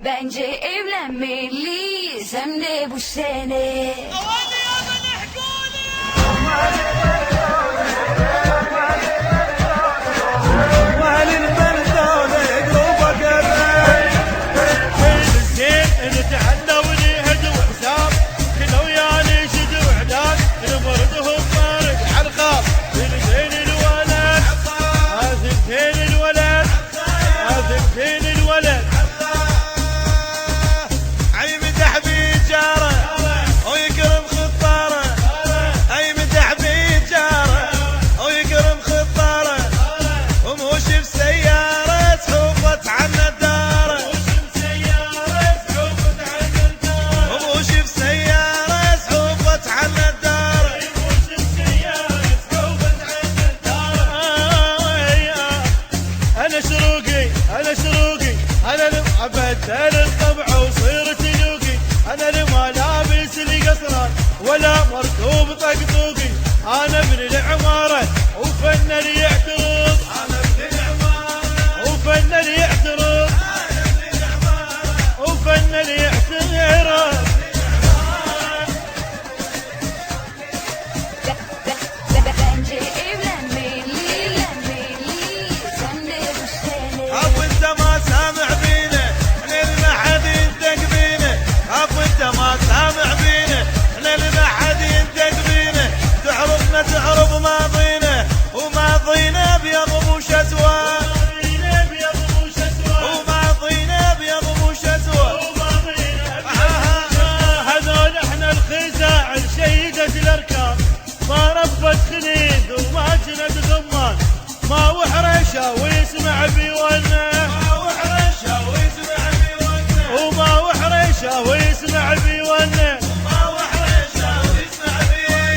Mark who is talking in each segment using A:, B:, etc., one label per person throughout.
A: Bence evlenmeliyiz hem de bu sene.
B: بدل الطبع وصرت لوقي، انا اللي ما لابس القصران ولا مركوب طقطوقي، انا ابن العماره وفن اللي يعترض، انا ابن العماره وفن اللي يعترض، انا ابن العماره وفن اللي يعترض. ابو انت ما سامع بينا احنا ما حد ينتق بينا، ابو انت ما سامع بينا احنا ما حد ينتق بينا، تعرفنا تعرف ماضينا وماضينا ابيض ابو شسوه، وماضينا ابيض ابو شسوه، هذول احنا الخزاع شيدة الاركان، ما ربت خليد وما جند ضمان، ما وحرشه ويسمع بيونا، ما وحرشه ويسمع بيونا، وما وحرشه ويسمع بيونا، وما وحرشه ويسمع بيونا.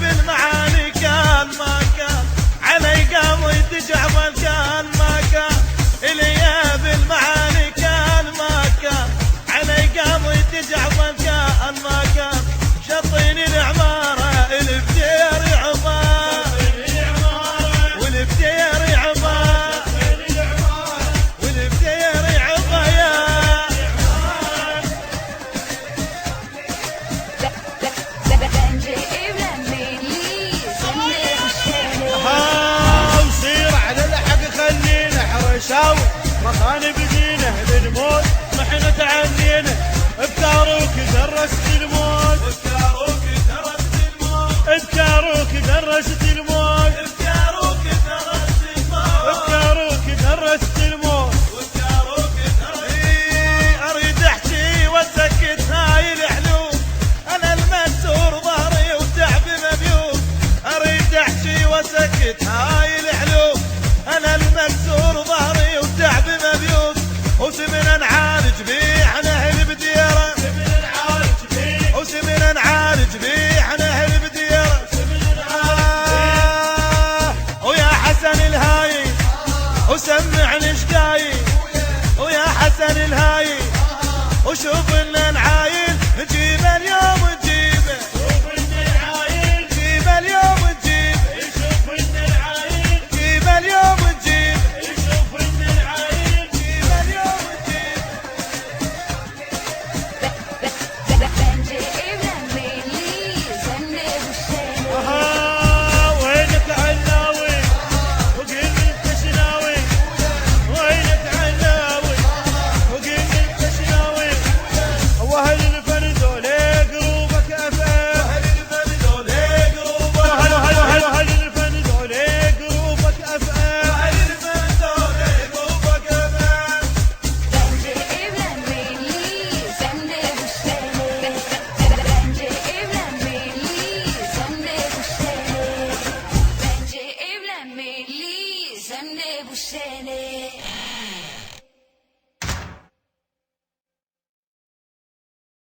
B: بالمعاني كان ما كان علي قام ويتجعبل كان ما كان، اليا بالمعاني كان ما كان علي قام ويتجعبل كان ما كان، شطين العماره البدير عمار والبدير عمار والبدير عمار يا وصير على الحق خلينا حرشاوي، مخان بدينه للموت ما احنا تعنينا، ابكاروك درست الموت، ابكاروك درست الموت، ابكاروك درست الموت، ابكاروك درست الموت، ابكاروك درست الموت، وابكاروك درست. اريد احكي واسكت هاي الحلول، انا المكسور ظهري وتعبي مبيوت، اريد احكي واسكت هاي الحلول، انا المكسور ظهري وتعبي مبيوت، وسمنا نعالج بيه احنا اهل بديره، سمنا نعالج بيه وسمنا نعالج بيه احنا اهل بديره، ويا حسن الهاي وسمعني ايش داي، ويا حسن الهاي وشوف لنا